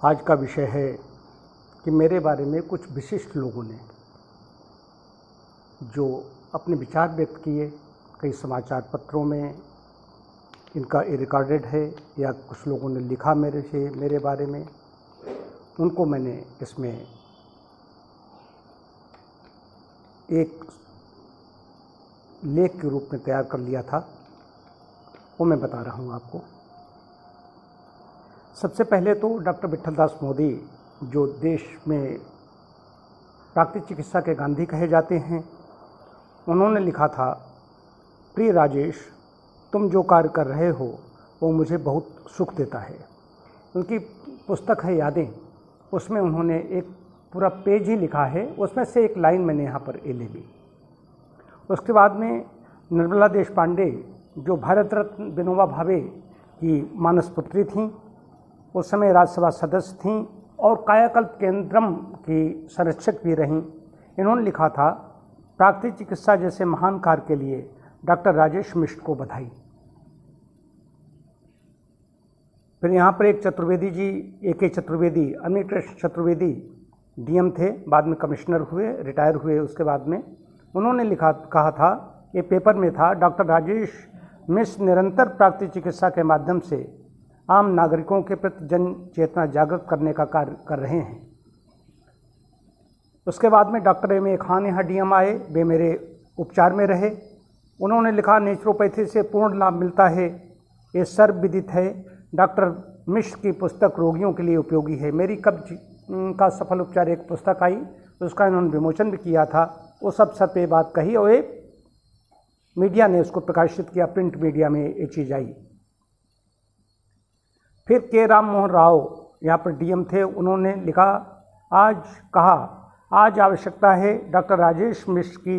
आज का विषय है कि मेरे बारे में कुछ विशिष्ट लोगों ने जो अपने विचार व्यक्त किए, कई समाचार पत्रों में इनका रिकॉर्डेड है या कुछ लोगों ने लिखा मेरे बारे में, उनको मैंने इसमें एक लेख के रूप में तैयार कर लिया था, वो मैं बता रहा हूँ आपको। सबसे पहले तो डॉक्टर विट्ठल दास मोदी, जो देश में प्राकृतिक चिकित्सा के गांधी कहे जाते हैं, उन्होंने लिखा था, प्रिय राजेश, तुम जो कार्य कर रहे हो वो मुझे बहुत सुख देता है। उनकी पुस्तक है यादें, उसमें उन्होंने एक पूरा पेज ही लिखा है, उसमें से एक लाइन मैंने यहाँ पर ले ली। उसके बाद में निर्मला देशपांडे, जो भारत रत्न विनोबा भावे की मानस पुत्री थीं, उस समय राज्यसभा सदस्य थीं और कायाकल्प केंद्रम की संरक्षक भी रहीं। इन्होंने लिखा था, प्राकृतिक चिकित्सा जैसे महान कार्य के लिए डॉक्टर राजेश मिश्र को बधाई। फिर यहाँ पर एक चतुर्वेदी जी, AK चतुर्वेदी, अमित चतुर्वेदी DM थे, बाद में कमिश्नर हुए, रिटायर हुए। उसके बाद में उन्होंने कहा था, ये पेपर में था, डॉक्टर राजेश मिश्र निरंतर प्राकृतिक चिकित्सा के माध्यम से आम नागरिकों के प्रति जन चेतना जागृत करने का कार्य कर रहे हैं। उसके बाद में डॉक्टर MA खान यहाँ DM आए, वे मेरे उपचार में रहे। उन्होंने लिखा, नेचुरोपैथी से पूर्ण लाभ मिलता है, ये सर्वविदित है। डॉक्टर मिश्र की पुस्तक रोगियों के लिए उपयोगी है। मेरी कब्ज का सफल उपचार एक पुस्तक आई, उसका इन्होंने विमोचन भी किया था। वो सब सर पे बात कही और एक मीडिया ने उसको प्रकाशित किया, प्रिंट मीडिया में ये चीज़ आई। फिर के राम मोहन राव यहाँ पर DM थे, उन्होंने लिखा, आज आवश्यकता है डॉक्टर राजेश मिश्र की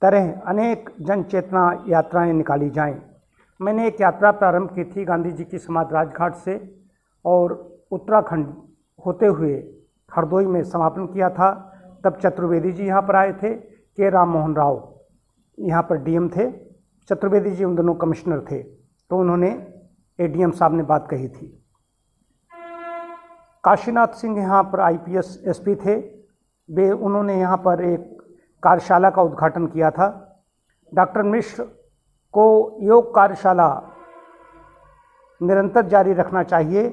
तरह अनेक जन चेतना यात्राएं निकाली जाएं। मैंने एक यात्रा प्रारंभ की थी गांधी जी की समाधि राजघाट से और उत्तराखंड होते हुए हरदोई में समापन किया था। तब चतुर्वेदी जी यहाँ पर आए थे, के राम मोहन राव यहाँ पर DM थे, चतुर्वेदी जी उन दोनों कमिश्नर थे। तो उन्होंने ADM साहब ने बात कही थी। काशीनाथ सिंह यहाँ पर IPS SP थे, वे उन्होंने यहाँ पर एक कार्यशाला का उद्घाटन किया था। डॉक्टर मिश्र को योग कार्यशाला निरंतर जारी रखना चाहिए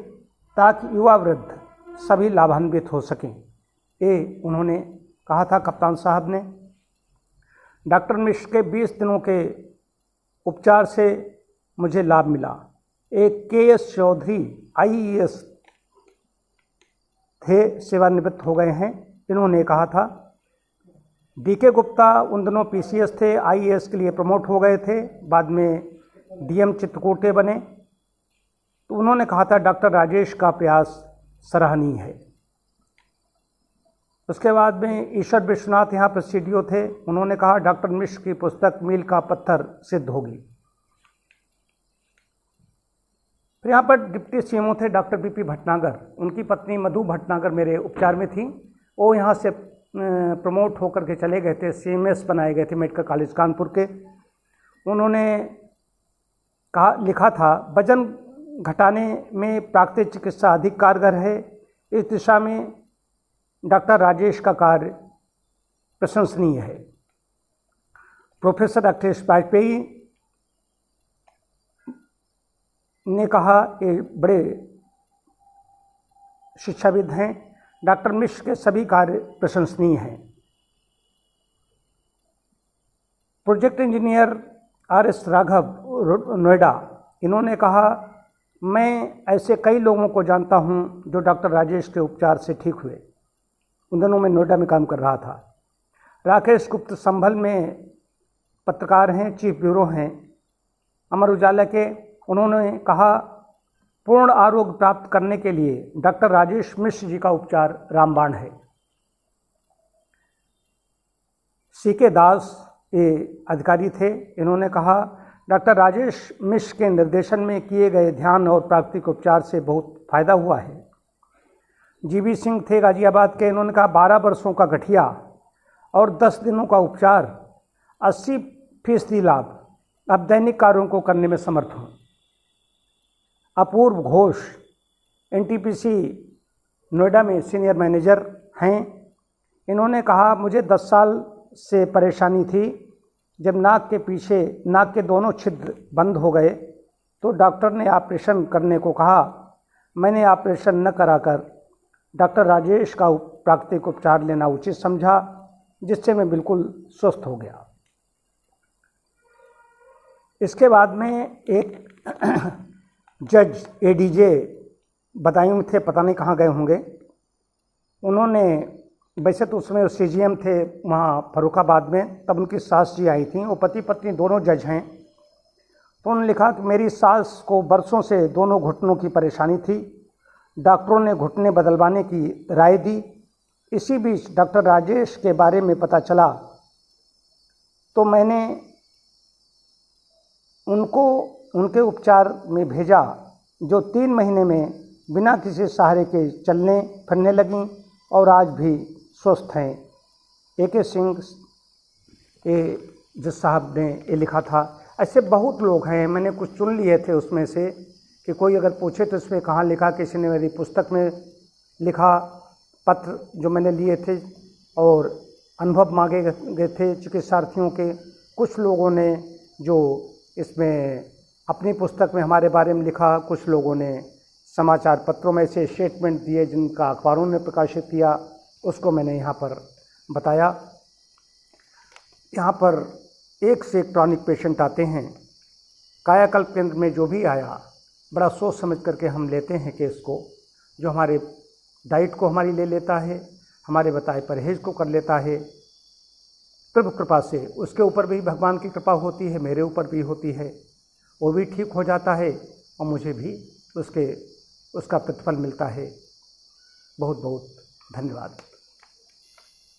ताकि युवा वृद्ध सभी लाभान्वित हो सकें, ये उन्होंने कहा था कप्तान साहब ने। डॉक्टर मिश्र के 20 दिनों के उपचार से मुझे लाभ मिला। एक KS चौधरी IAS थे, सेवानिवृत्त हो गए हैं, इन्होंने कहा था। DK गुप्ता उन दिनों PCS थे, IAS के लिए प्रमोट हो गए थे, बाद में DM चित्रकूटे बने। तो उन्होंने कहा था, डॉक्टर राजेश का प्रयास सराहनीय है। उसके बाद में ईश्वर विश्वनाथ यहाँ पर CDO थे, उन्होंने कहा, डॉक्टर मिश्र की पुस्तक मील का पत्थर सिद्ध होगी। फिर यहाँ पर डिप्टी CMO थे डॉक्टर BP भटनागर, उनकी पत्नी मधु भटनागर मेरे उपचार में थी। वो यहाँ से प्रमोट होकर के चले गए थे, CMS बनाए गए थे मेडिकल कॉलेज कानपुर के। उन्होंने लिखा था, वजन घटाने में प्राकृतिक चिकित्सा अधिक कारगर है। इस दिशा में डॉक्टर राजेश का कार्य प्रशंसनीय है। प्रोफेसर अखिलेश वाजपेयी ने कहा, ये बड़े शिक्षाविद हैं, डॉक्टर मिश्र के सभी कार्य प्रशंसनीय हैं। Project engineer RS Raghav Noida, इन्होंने कहा, मैं ऐसे कई लोगों को जानता हूं जो डॉक्टर राजेश के उपचार से ठीक हुए। उन दिनों मैं नोएडा में काम कर रहा था। राकेश गुप्त संभल में पत्रकार हैं, चीफ ब्यूरो हैं अमर उजाला के। उन्होंने कहा, पूर्ण आरोग्य प्राप्त करने के लिए डॉक्टर राजेश मिश्र जी का उपचार रामबाण है। CK दास ये अधिकारी थे, इन्होंने कहा, डॉक्टर राजेश मिश्र के निर्देशन में किए गए ध्यान और प्राकृतिक उपचार से बहुत फायदा हुआ है। GB सिंह थे गाजियाबाद के, इन्होंने कहा, 12 वर्षों का गठिया और 10 दिनों का उपचार, 80% लाभ, अब दैनिक कार्यों को करने में समर्थ हूँ। अपूर्व घोष, एनटीपीसी नोएडा में सीनियर मैनेजर हैं। इन्होंने कहा मुझे 10 साल से परेशानी थी। जब नाक के पीछे नाक के दोनों छिद्र बंद हो गए तो डॉक्टर ने ऑपरेशन करने को कहा। मैंने ऑपरेशन न कराकर डॉक्टर राजेश का प्राकृतिक उपचार लेना उचित समझा, जिससे मैं बिल्कुल स्वस्थ हो गया। इसके बाद में एक जज एडीजे बदायूं थे, पता नहीं कहाँ गए होंगे। उन्होंने, वैसे तो उसमें सीजीएम थे वहाँ फर्रुखाबाद में, तब उनकी सास जी आई थी। वो पति पत्नी दोनों जज हैं। तो उन्होंने लिखा कि मेरी सास को बरसों से दोनों घुटनों की परेशानी थी। डॉक्टरों ने घुटने बदलवाने की राय दी। इसी बीच डॉक्टर राजेश के बारे में पता चला तो मैंने उनको उनके उपचार में भेजा, जो 3 महीने में बिना किसी सहारे के चलने फिरने लगीं और आज भी स्वस्थ हैं। AK सिंह जिस साहब ने ये लिखा था। ऐसे बहुत लोग हैं, मैंने कुछ चुन लिए थे उसमें से कि कोई अगर पूछे तो इसमें कहाँ लिखा। किसी ने मेरी पुस्तक में लिखा, पत्र जो मैंने लिए थे और अनुभव मांगे गए थे चिकित्सार्थियों के। कुछ लोगों ने जो इसमें अपनी पुस्तक में हमारे बारे में लिखा, कुछ लोगों ने समाचार पत्रों में से स्टेटमेंट दिए जिनका अखबारों ने प्रकाशित किया, उसको मैंने यहाँ पर बताया। यहाँ पर एक से एक क्रॉनिक पेशेंट आते हैं। कायाकल्प केंद्र में जो भी आया, बड़ा सोच समझ करके हम लेते हैं केस को। जो हमारे डाइट को हमारी ले लेता है, हमारे बताए परहेज को कर लेता है, प्रभु कृपा से उसके ऊपर भी भगवान की कृपा होती है, मेरे ऊपर भी होती है, वो भी ठीक हो जाता है और मुझे भी उसका प्रतिफल मिलता है। बहुत बहुत धन्यवाद।